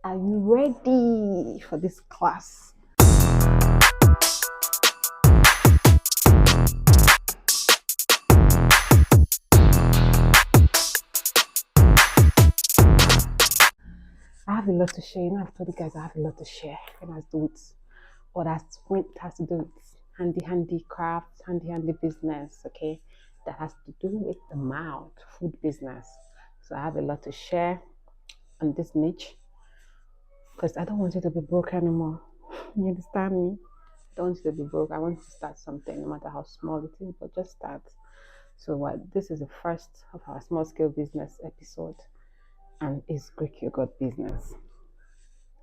Are you ready for this class? I have a lot to share. I've told you guys I have a lot to share. When I do it, or that's when it has to do with handy crafts, handy business. Okay, that has to do with the mouth, food business. So I have a lot to share on this niche because I don't want you to be broke anymore. You understand me? I don't want you to be broke. I want you to start something, no matter how small it is, but just start. So this is the first of our small scale business episode, and it's Greek yogurt business.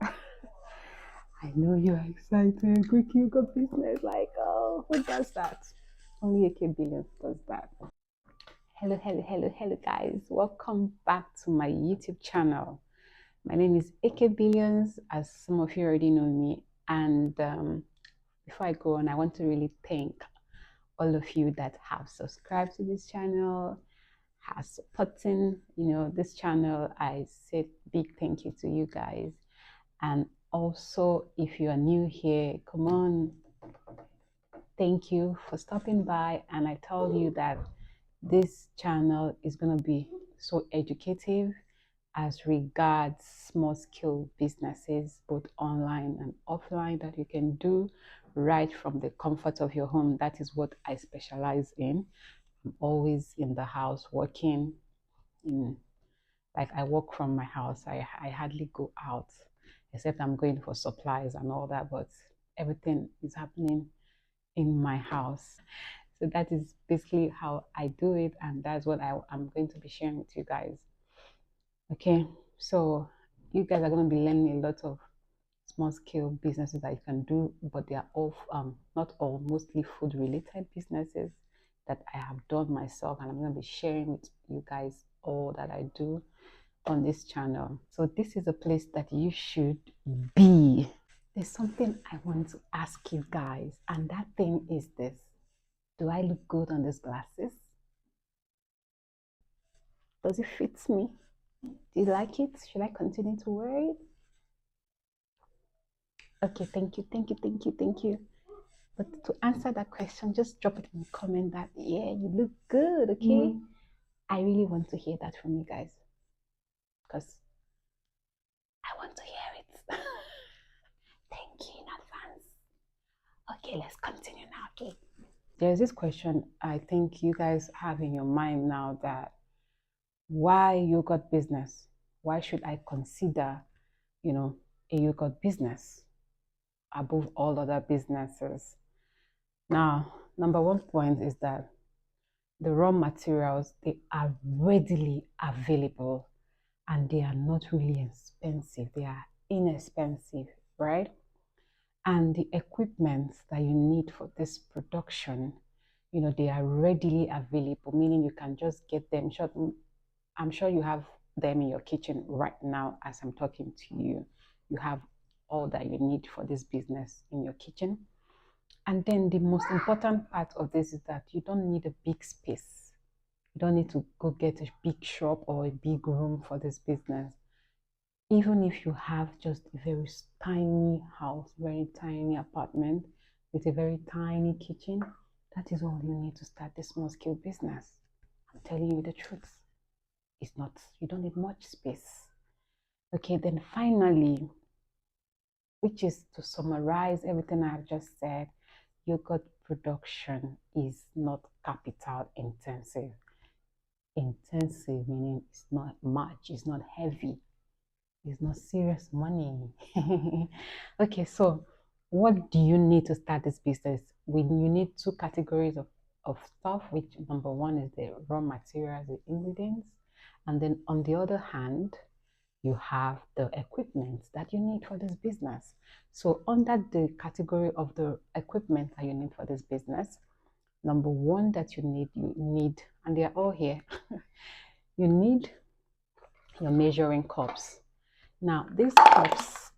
I know you're excited. Greek yogurt business, like, oh, who does that? Only AK Billions does that. Hello, guys. Welcome back to my YouTube channel. My name is AK Billions, as some of you already know me. And before I go on, I want to really thank all of you that have subscribed to this channel, has supporting, this channel. I say big thank you to you guys. And also, if you are new here, come on, thank you for stopping by. And I tell you that this channel is going to be so educative as regards small scale businesses, both online and offline, that you can do right from the comfort of your home. That is what I specialize in. I'm always in the house working. Like, I work from my house. I hardly go out, except I'm going for supplies and all that, but everything is happening in my house. So that is basically how I do it, and that's what I'm going to be sharing with you guys. Okay, so you guys are going to be learning a lot of small scale businesses that you can do, but they are all not all, mostly food related businesses that I have done myself, and I'm going to be sharing with you guys all that I do on this channel. So this is a place that you should be. There's something I want to ask you guys, and that thing is this: do I look good on these glasses? Does it fit me? Do you like it? Should I continue to wear it? Okay, thank you. But to answer that question, just drop it in the comment that, yeah, you look good, okay? I really want to hear that from you guys, because I want to hear it. Thank you in advance. Okay, let's continue now, okay? There's this question I think you guys have in your mind now, that why yogurt business? Why should I consider, a yogurt business above all other businesses? Now, number one point is that the raw materials, they are readily available and they are not really expensive. They are inexpensive, right? And the equipment that you need for this production, they are readily available, meaning you can just get them. I'm sure you have them in your kitchen right now as I'm talking to you. You have all that you need for this business in your kitchen. And then the most important part of this is that you don't need a big space. You don't need to go get a big shop or a big room for this business. Even if you have just a very tiny house, very tiny apartment with a very tiny kitchen, that is all you need to start this small scale business. I'm telling you the truth. It's not, you don't need much space. Okay, then finally, which is to summarize everything I have just said, yogurt production is not capital intensive. Intensive meaning it's not much, it's not heavy, it's not serious money. Okay, so what do you need to start this business? You need two categories of stuff, which number one is the raw materials, the ingredients, and then on the other hand, you have the equipment that you need for this business. So under the category of the equipment that you need for this business, number one that you need, and they are all here, you need your measuring cups. Now these cups,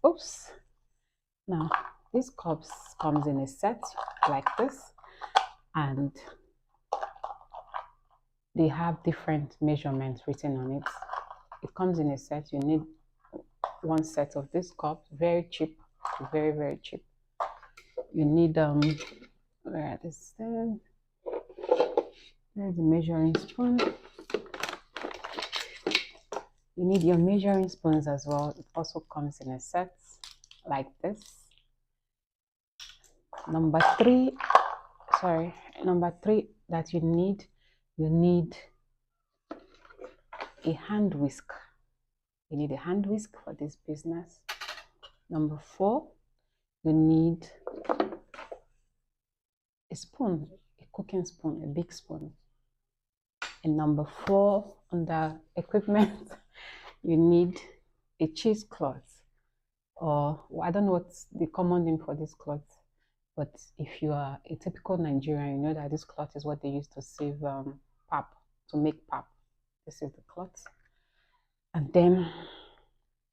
these cups comes in a set like this, and they have different measurements written on it. It comes in a set. You need one set of this cup, very cheap, very, very cheap. You need where is this? There's the measuring spoon. You need your measuring spoons as well. It also comes in a set like this. Number three that you need a hand whisk. You need a hand whisk for this business. Number 4, you need a spoon, a cooking spoon, a big spoon. And number 4, under equipment, you need a cheesecloth, or I don't know what's the common name for this cloth, but if you are a typical Nigerian, you know that this cloth is what they use to save pap, to make pap. This is the cloth. And then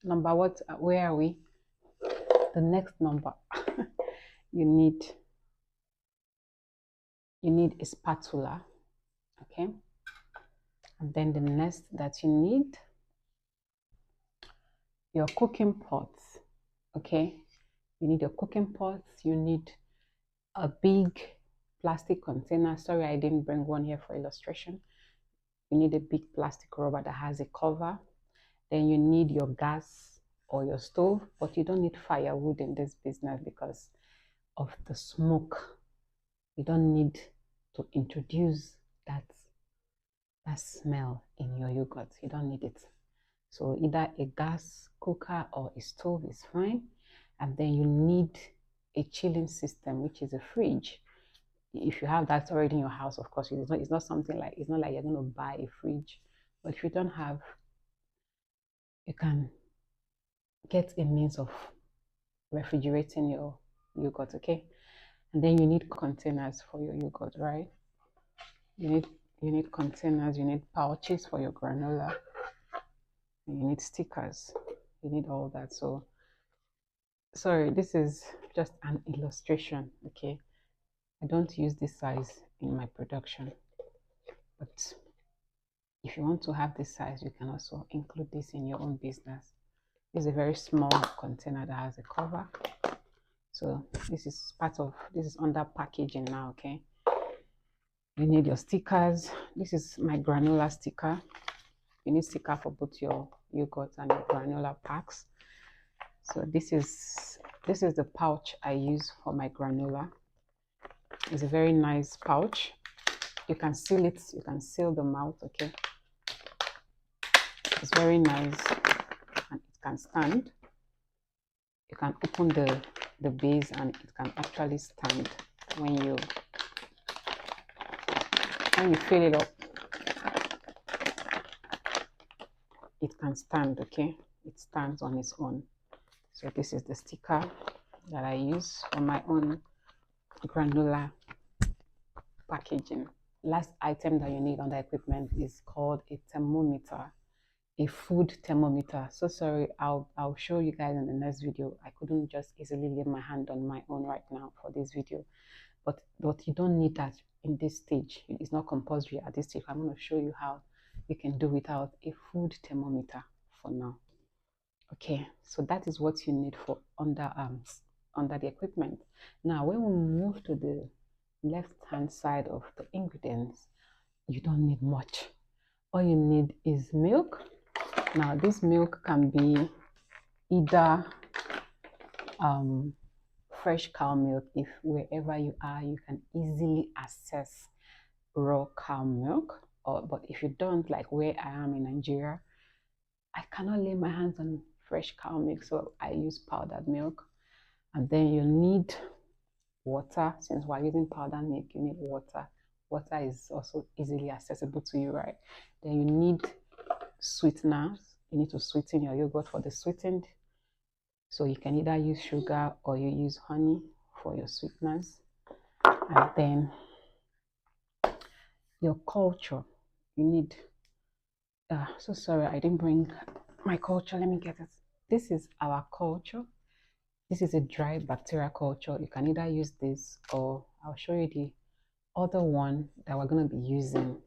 where are we? The next number, you need a spatula, okay? And then the next that you need, your cooking pots, okay? You need your cooking pots. You need a big plastic container. Sorry, I didn't bring one here for illustration. You need a big plastic rubber that has a cover. Then you need your gas or your stove, but you don't need firewood in this business because of the smoke. You don't need to introduce that smell in your yogurt. You don't need it. So either a gas cooker or a stove is fine. And then you need a chilling system, which is a fridge. If you have that already in your house, of course, it's not like you're going to buy a fridge. But if you don't have, you can get a means of refrigerating your yogurt, okay? And then you need containers for your yogurt, right? You need containers, you need pouches for your granola, you need stickers, you need all that. So sorry, this is just an illustration, okay? I don't use this size in my production, but if you want to have this size, you can also include this in your own business. This is a very small container that has a cover. So this is under packaging now, okay? You need your stickers. This is my granola sticker. You need sticker for both your yogurt and your granola packs. So this is the pouch I use for my granola. It's a very nice pouch. You can seal it. You can seal the mouth, okay? It's very nice and it can stand. You can open the base and it can actually stand when you fill it up. It can stand, okay? It stands on its own. So this is the sticker that I use for my own granola packaging. Last item that you need on the equipment is called a thermometer, a food thermometer. So sorry, I'll show you guys in the next video. I couldn't just easily lay my hand on my own right now for this video, but you don't need that in this stage. It's not compulsory at this stage. I'm going to show you how you can do without a food thermometer for now. Okay, so that is what you need for under the equipment. Now when we move to the left hand side of the ingredients, you don't need much. All you need is milk. Now this milk can be either fresh cow milk. If wherever you are you can easily access raw cow milk, but if you don't, like where I am in Nigeria, I cannot lay my hands on fresh cow milk, so I use powdered milk. And then you need water. Since we're using powdered milk, you need water. Water is also easily accessible to you, right? Then you need sweeteners. You need to sweeten your yogurt for the sweetened. So you can either use sugar or you use honey for your sweeteners. And then your culture. You need so sorry, I didn't bring my culture. Let me get it. This is our culture. This is a dry bacteria culture. You can either use this or I'll show you the other one that we're going to be using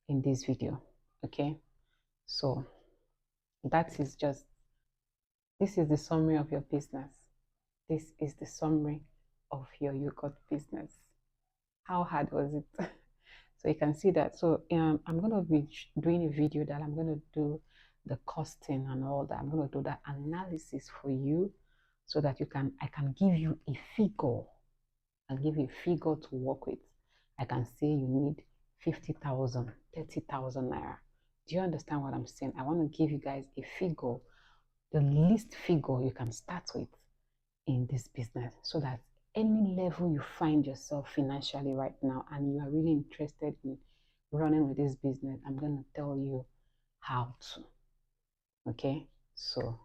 in this video, okay? So that is just This is the summary of your business. This is the summary of your yogurt business. How hard was it? So you can see that. So I'm going to be doing a video that I'm going to do the costing and all that. I'm going to do that analysis for you so that I can give you a figure. I'll give you a figure to work with. I can say you need 50,000, 30,000 naira. Do you understand what I'm saying? I want to give you guys a figure, the least figure you can start with in this business, so that any level you find yourself financially right now and you are really interested in running with this business, I'm going to tell you how to. Okay, so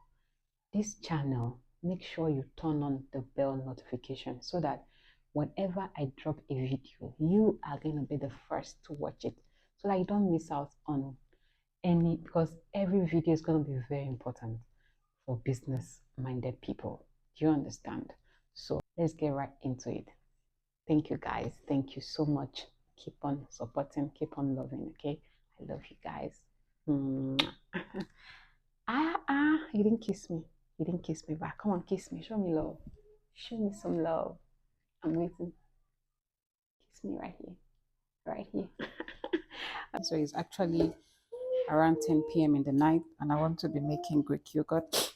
this channel, make sure you turn on the bell notification so that whenever I drop a video, you are going to be the first to watch it, so that you don't miss out on any, because every video is going to be very important for business minded people. Do you understand? So let's get right into it. Thank you guys. Thank you so much. Keep on supporting, keep on loving. Okay, I love you guys. You didn't kiss me. You didn't kiss me back. Come on, kiss me. Show me love. Show me some love. I'm waiting. Kiss me right here. Right here. So it's actually around 10 p.m. in the night, and I want to be making Greek yogurt.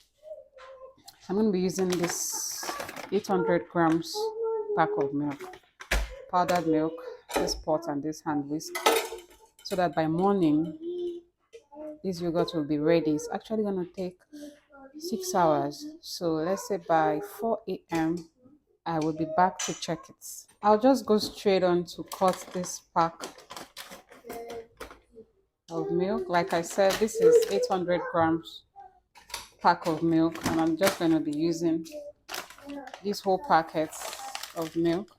I'm going to be using this 800 grams pack of milk, powdered milk, this pot and this hand whisk, so that by morning this yogurt will be ready. It's actually going to take 6 hours. So let's say by 4 a.m. I will be back to check it. I'll just go straight on to cut this pack of milk. Like I said, this is 800 grams pack of milk, and I'm just going to be using this whole packet of milk.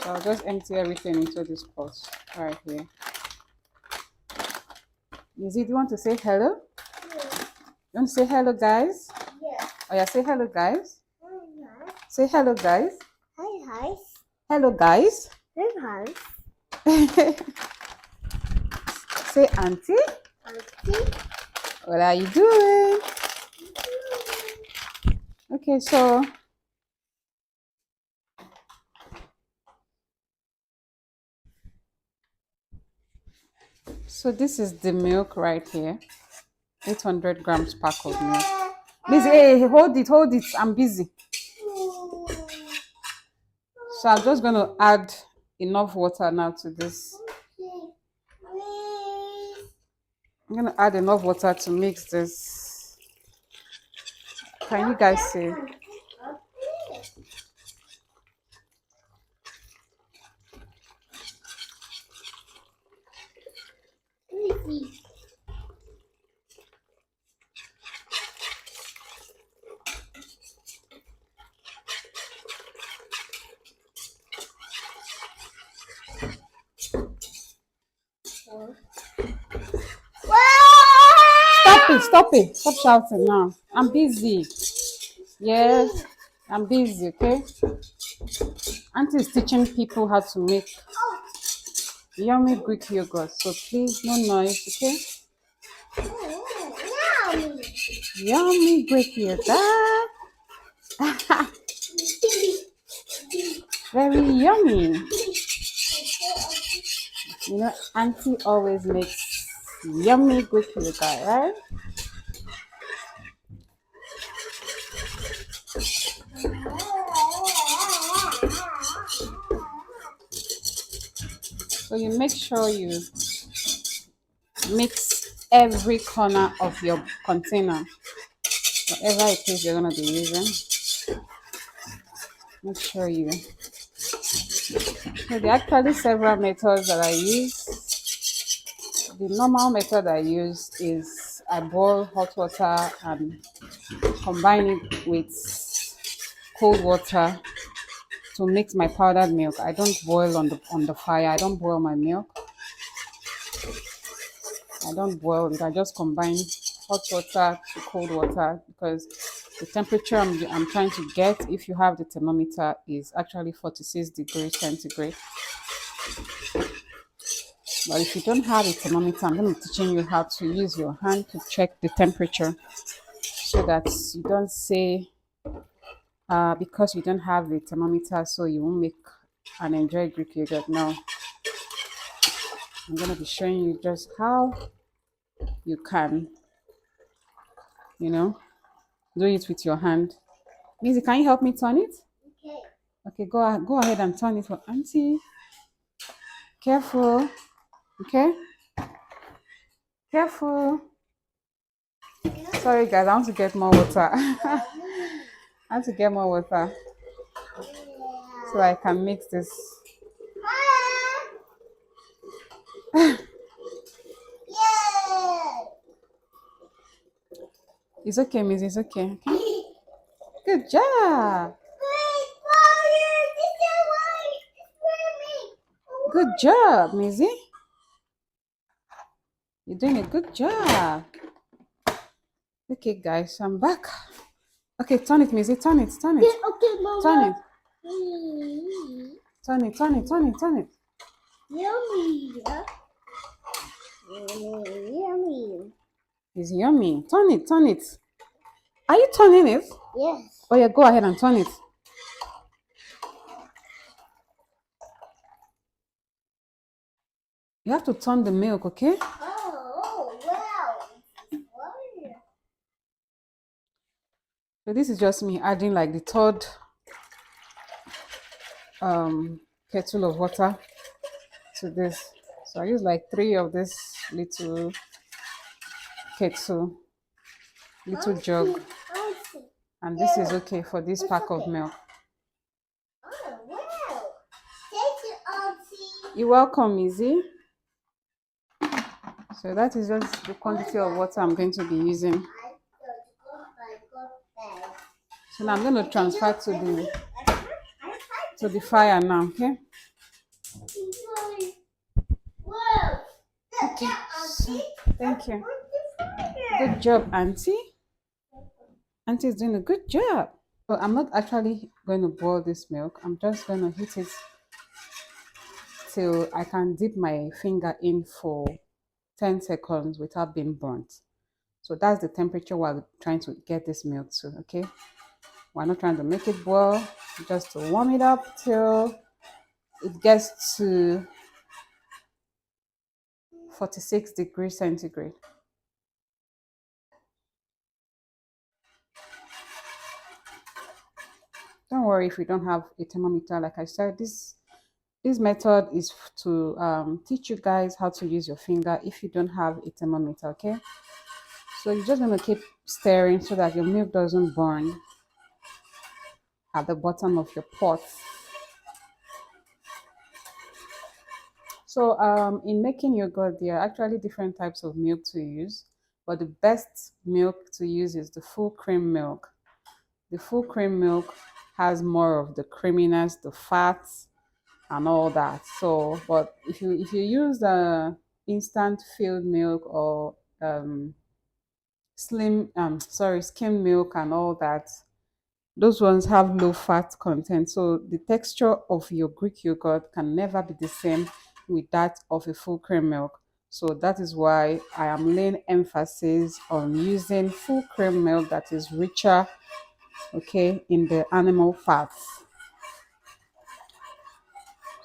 So I'll just empty everything into this pot right here. Lizzie, do you want to say hello? Yeah. You want to say hello, guys? Yeah. Oh yeah, say hello, guys. Hi. Say hello, guys. Hi. Hello, guys. Hi. Say auntie. Auntie. What are you doing? Okay, so this is the milk right here. 800 grams pack of milk. Busy, hey, hold it. I'm busy. So I'm just going to add enough water now to this. I'm going to add enough water to mix this. Can you guys see? Stop it. Stop shouting now. I'm busy. Yes, I'm busy, okay? Auntie is teaching people how to make yummy Greek yogurt. So please, no noise, okay? Yummy Greek yogurt. Very yummy. You know, Auntie always makes yummy Greek yogurt, right? So you make sure you mix every corner of your container, whatever it is you're going to be using. Make sure you. So there are actually several methods that I use. The normal method I use is I boil hot water and combine it with cold water to mix my powdered milk. I don't boil on the fire. I don't boil my milk. I don't boil it. I just combine hot water to cold water, because the temperature I'm trying to get, if you have the thermometer, is actually 46 degrees centigrade. But if you don't have a thermometer, I'm going to be teaching you how to use your hand to check the temperature. so that you don't say because you don't have a thermometer, so you won't make and enjoy Greek yogurt. Now, I'm going to be showing you just how you can, you know, do it with your hand. Lizzie, can you help me turn it? Okay, go ahead and turn it for Auntie. Careful. Okay? Careful. Sorry guys, I want to get more water. I want to get more water so I can mix this. It's okay, Miss. It's okay. Okay. Good job. Good job, Missy. You're doing a good job. Okay, guys, I'm back. Okay, turn it, Missy. Turn it. Turn it. Okay, Mama. Turn it. Turn it. Turn it. Turn it. Turn it. Yummy. Yummy. It's yummy. Turn it. Turn it. Are you turning it? Yes. Oh yeah, go ahead and turn it. You have to turn the milk, okay? Oh, wow. So this is just me adding like the third kettle of water to this. So I use like 3 of this little kettle, little jug, and this is okay for this pack of milk. Oh, wow. Thank you, Auntie. You're welcome, Izzy. So that is just the quantity of water I'm going to be using. So now I'm going to transfer to the fire now, okay? Okay, so, thank you. Good job, Auntie. Auntie is doing a good job. So I'm not actually going to boil this milk. I'm just going to heat it till I can dip my finger in for 10 seconds without being burnt. So that's the temperature we're trying to get this milk to, okay? We're not trying to make it boil, just to warm it up till it gets to 46 degrees centigrade. Don't worry if you don't have a thermometer. Like I said, this method is to teach you guys how to use your finger if you don't have a thermometer, okay? So you're just going to keep stirring so that your milk doesn't burn at the bottom of your pot. So in making yogurt, there are actually different types of milk to use, but the best milk to use is the full cream milk. The full cream milk has more of the creaminess, the fats, and all that. So, but if you use the instant filled milk or skim milk and all that, those ones have low fat content. So the texture of your Greek yogurt can never be the same with that of a full cream milk. So that is why I am laying emphasis on using full cream milk that is richer, okay, in the animal fats.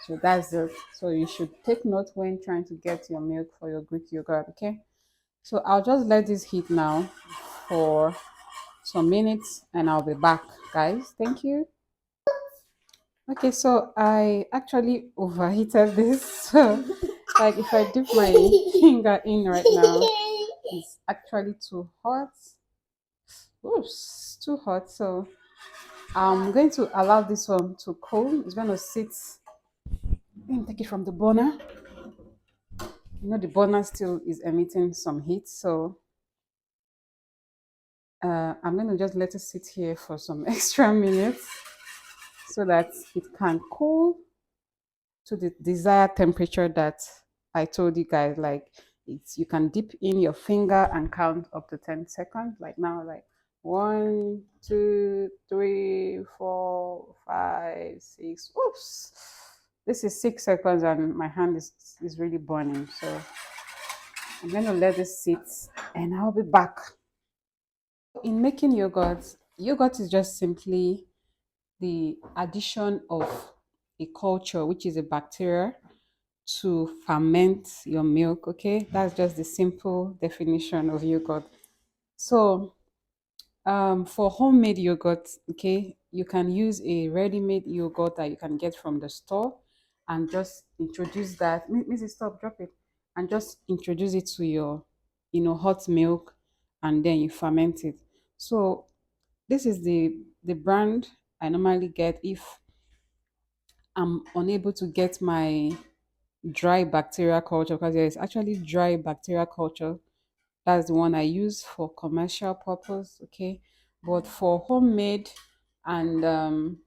So that's it. So you should take note when trying to get your milk for your Greek yogurt, okay? So I'll just let this heat now for some minutes and I'll be back, guys. Thank you. Okay, so I actually overheated this. So like if I dip my finger in right now, it's actually too hot. Oops, too hot. So I'm going to allow this one to cool. It's going to sit. Let me take it from the burner. You know the burner still is emitting some heat, so I'm going to just let it sit here for some extra minutes so that it can cool to the desired temperature that I told you guys. Like you can dip in your finger and count up to 10 seconds. Like now, like 1, 2, 3, 4, 5, 6. Oops, this is 6 seconds and my hand is really burning. So I'm going to let this sit and I'll be back. In making yogurt, yogurt is just simply the addition of a culture, which is a bacteria, to ferment your milk. Okay, that's just the simple definition of yogurt. So, for homemade yogurt, okay, you can use a ready-made yogurt that you can get from the store and just introduce that. Mrs. Stop, drop it. And just introduce it to your, hot milk, and then you ferment it. So this is the brand I normally get if I'm unable to get my dry bacteria culture, because there is actually dry bacteria culture. That's the one I use for commercial purpose, okay? But and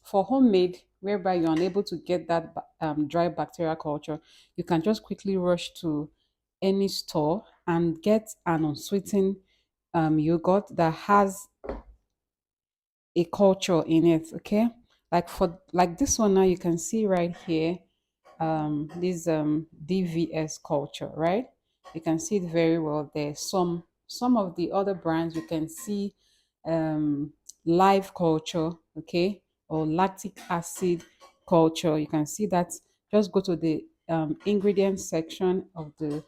for homemade, whereby you're unable to get that dry bacteria culture, you can just quickly rush to any store and get an unsweetened yogurt that has a culture in it, okay? Like this one now, you can see right here, this DVS culture, right? You can see it very well there. Some of the other brands you can see live culture, okay, or lactic acid culture. You can see that. Just go to the ingredients section of the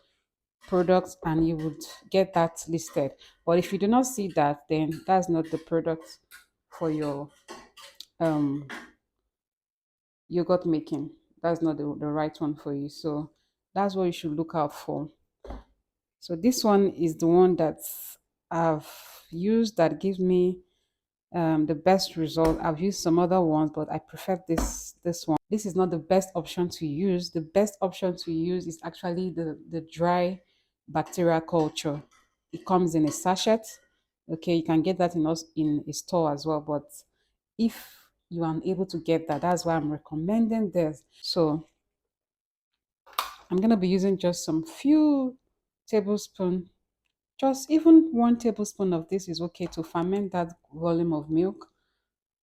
products and you would get that listed. But if you do not see that, then that's not the product for your um yogurt making. That's not the right one for you. So that's what you should look out for. So this one is the one that I've used that gives me the best result. I've used some other ones, but I prefer this one. This is not the best option to use. The best option to use is actually the dry bacteria culture. It comes in a sachet. Okay, you can get that in a store as well. But if you are unable to get that, that's why I'm recommending this. So I'm gonna be using just some few tablespoon. Just even 1 tablespoon of this is okay to ferment that volume of milk.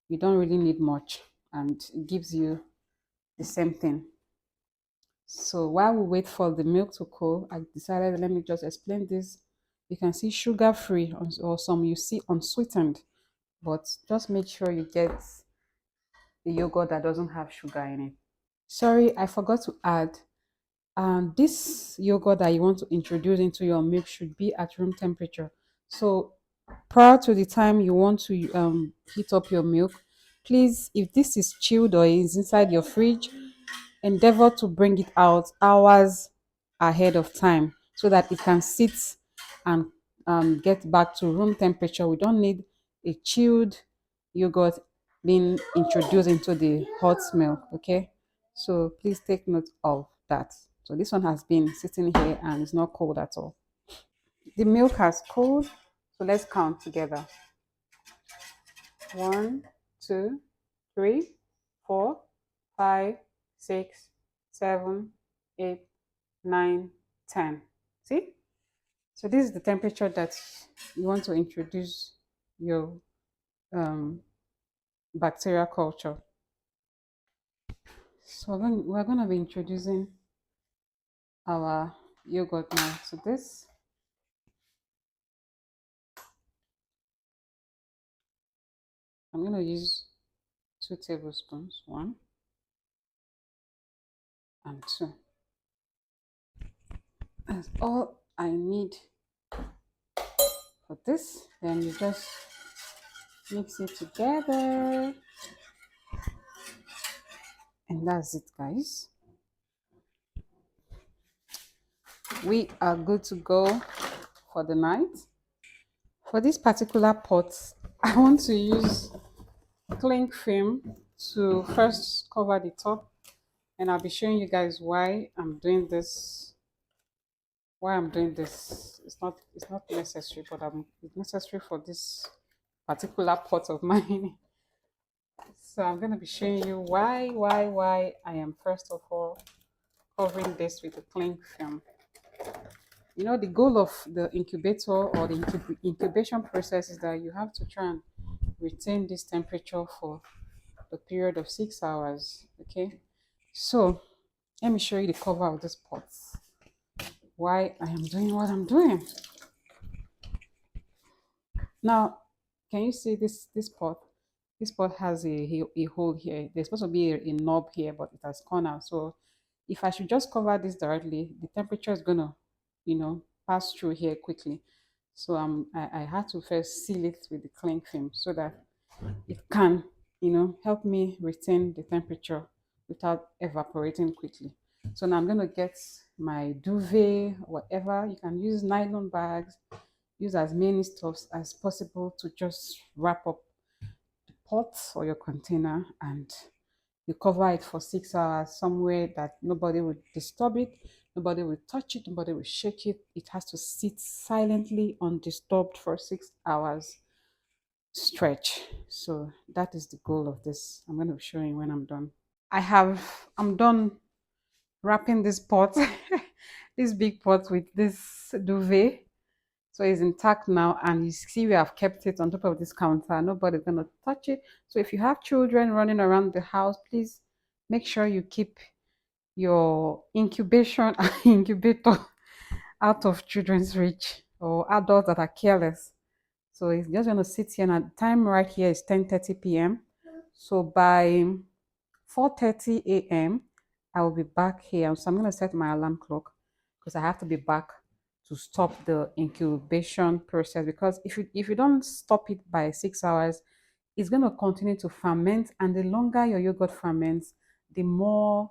You don't really need much, and it gives you the same thing. So while we wait for the milk to cool, I decided, let me just explain this. You can see sugar free, or some you see unsweetened, but just make sure you get the yogurt that doesn't have sugar in it. Sorry, I forgot to add. This yogurt that you want to introduce into your milk should be at room temperature. So prior to the time you want to heat up your milk, please, if this is chilled or is inside your fridge, endeavor to bring it out hours ahead of time so that it can sit and get back to room temperature. We don't need a chilled yogurt being introduced into the hot milk, okay? So please take note of that. So this one has been sitting here and it's not cold at all. The milk has cooled, so let's count together. 1, 2, 3, 4, 5, 6, 7, 8, 9, 10. See? So this is the temperature that you want to introduce your um, bacteria culture. So we're going to be introducing our yogurt now. So this, I'm going to use 2 tablespoons, 1 and 2. That's all I need for this. Then you just mix it together, and that's it, guys. We are good to go for the night. For this particular pot, I want to use cling film to first cover the top, and I'll be showing you guys why I'm doing this. It's not necessary, but it's necessary for this particular pot of mine. So I'm going to be showing you why I am first of all covering this with a cling film. The goal of the incubator or the incubation process is that you have to try and retain this temperature for the period of 6 hours. Okay, so let me show you the cover of this pot, why I am doing what I'm doing. Now, can you see this pot? This pot has a hole here. There's supposed to be a knob here, but it has gone out. So if I should just cover this directly, the temperature is gonna, pass through here quickly. So I had to first seal it with the cling film so that it can, help me retain the temperature without evaporating quickly. So now I'm gonna get my duvet, whatever. You can use nylon bags, use as many stuffs as possible to just wrap up the pot or your container, and you cover it for 6 hours somewhere that nobody will disturb it, nobody will touch it, nobody will shake it. It has to sit silently undisturbed for 6 hours stretch. So that is the goal of this. I'm going to be showing when I'm done. I'm done wrapping this pot, this big pot with this duvet. So it's intact now, and you see we have kept it on top of this counter. Nobody's gonna touch it. So if you have children running around the house, please make sure you keep your incubation incubator out of children's reach or adults that are careless. So it's just gonna sit here, and the time right here is 10:30 p.m. So by 4:30 a.m. I will be back here. So I'm gonna set my alarm clock because I have to be back to stop the incubation process, because if you don't stop it by 6 hours, it's going to continue to ferment, and the longer your yogurt ferments, the more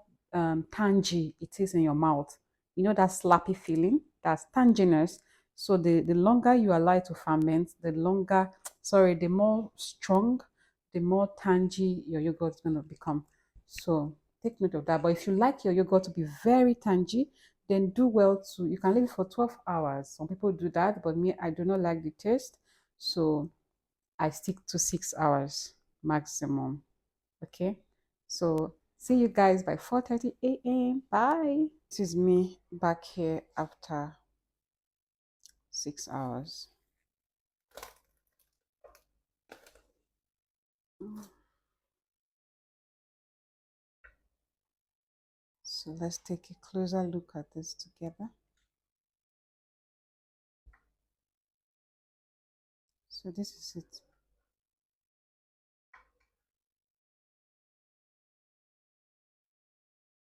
tangy it is in your mouth. You know that slappy feeling, that's tanginess. So the longer you allow it to ferment, the longer, sorry, the more strong, the more tangy your yogurt is going to become. So take note of that. But if you like your yogurt to be very tangy, then do well to, you can leave it for 12 hours. Some people do that, but me, I do not like the taste. So I stick to 6 hours maximum. Okay. So see you guys by 4:30 a.m. Bye. This is me back here after 6 hours. So let's take a closer look at this together. So this is it.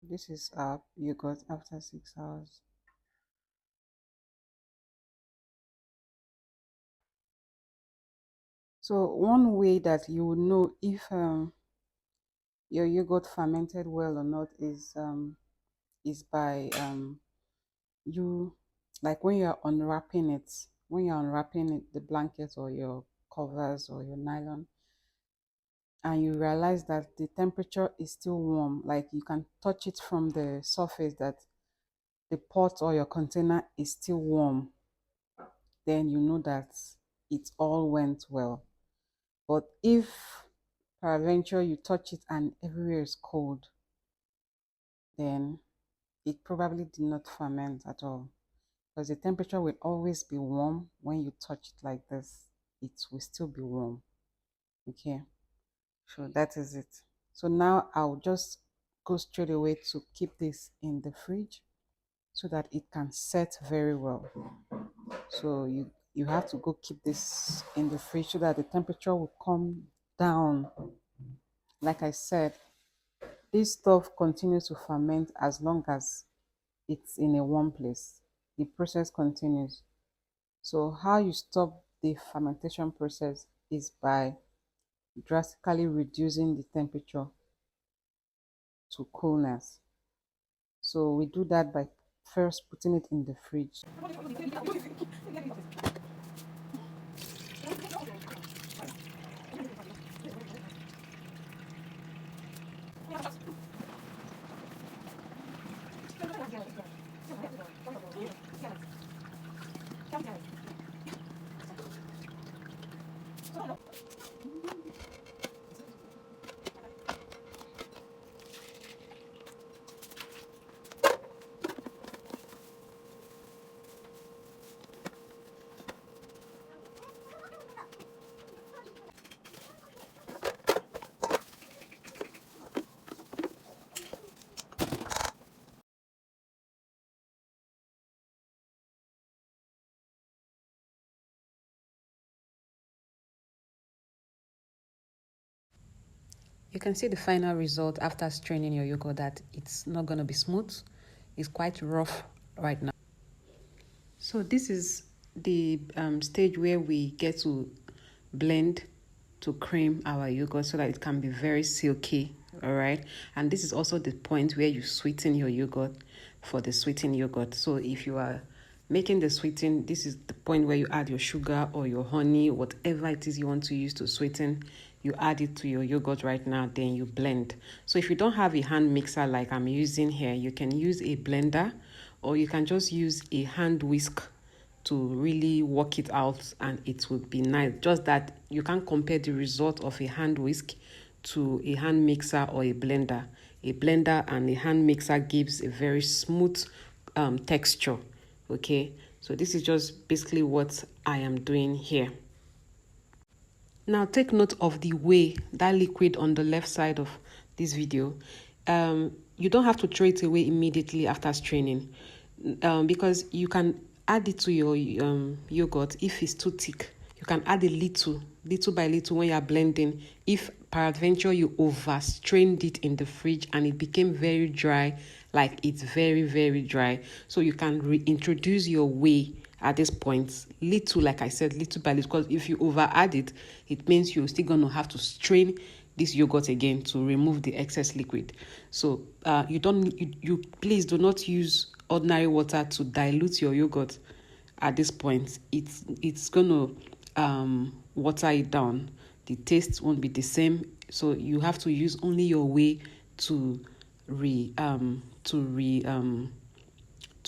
This is our yogurt after 6 hours. So one way that you will know if your yogurt fermented well or not is by you, like when you're unwrapping it, the blanket or your covers or your nylon, and you realize that the temperature is still warm, like you can touch it from the surface that the pot or your container is still warm, then you know that it all went well. But if peradventure you touch it and everywhere is cold, then it probably did not ferment at all, because the temperature will always be warm. When you touch it like this, it will still be warm. Okay, so that is it. So now I'll just go straight away to keep this in the fridge so that it can set very well. So you have to go keep this in the fridge so that the temperature will come down. Like I said, this stuff continues to ferment as long as it's in a warm place. The process continues. So how you stop the fermentation process is by drastically reducing the temperature to coolness. So we do that by first putting it in the fridge. You can see the final result after straining your yogurt that it's not going to be smooth. It's quite rough right now. So this is the stage where we get to blend to cream our yogurt so that it can be very silky. All right. And this is also the point where you sweeten your yogurt for the sweetened yogurt. So if you are making the sweeten, this is the point where you add your sugar or your honey, whatever it is you want to use to sweeten. You add it to your yogurt right now, then you blend. So if you don't have a hand mixer like I'm using here, you can use a blender, or you can just use a hand whisk to really work it out, and it would be nice. Just that you can't compare the result of a hand whisk to a hand mixer or a blender. A blender and a hand mixer gives a very smooth texture. Okay, so this is just basically what I am doing here. Now take note of the way that liquid on the left side of this video. You don't have to throw it away immediately after straining, because you can add it to your yogurt if it's too thick. You can add a little by little when you are blending. If peradventure you over strained it in the fridge and it became very dry, like it's very, very dry, so you can reintroduce your whey at this point, little, like I said, little by little, because if you over add it, it means you're still going to have to strain this yogurt again to remove the excess liquid. So you please do not use ordinary water to dilute your yogurt at this point. It's going to water it down. The taste won't be the same, so you have to use only your whey to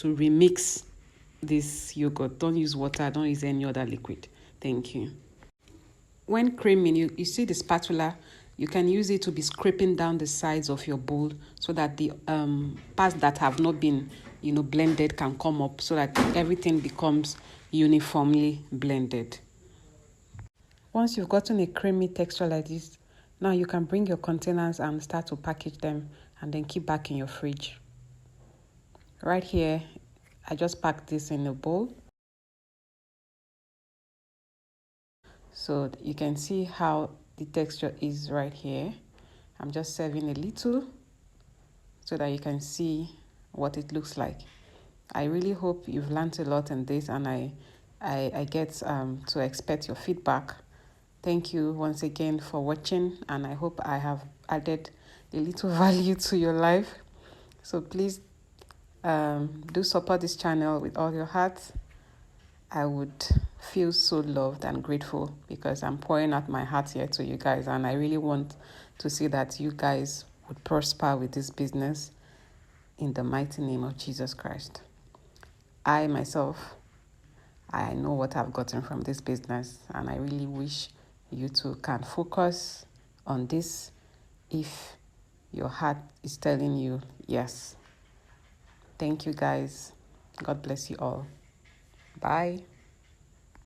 remix this yogurt. Don't use water, don't use any other liquid. Thank you. When creaming, you see the spatula, you can use it to be scraping down the sides of your bowl so that the parts that have not been blended can come up, so that everything becomes uniformly blended. Once you've gotten a creamy texture like this, now you can bring your containers and start to package them and then keep back in your fridge. Right here, I just packed this in a bowl. So you can see how the texture is right here. I'm just serving a little so that you can see what it looks like. I really hope you've learned a lot in this, and I get to expect your feedback. Thank you once again for watching, and I hope I have added a little value to your life. So please do support this channel with all your heart. I would feel so loved and grateful because I'm pouring out my heart here to you guys, and I really want to see that you guys would prosper with this business in the mighty name of Jesus Christ. I myself, I know what I've gotten from this business, and I really wish you too can focus on this if your heart is telling you yes. Thank you guys. God bless you all. Bye.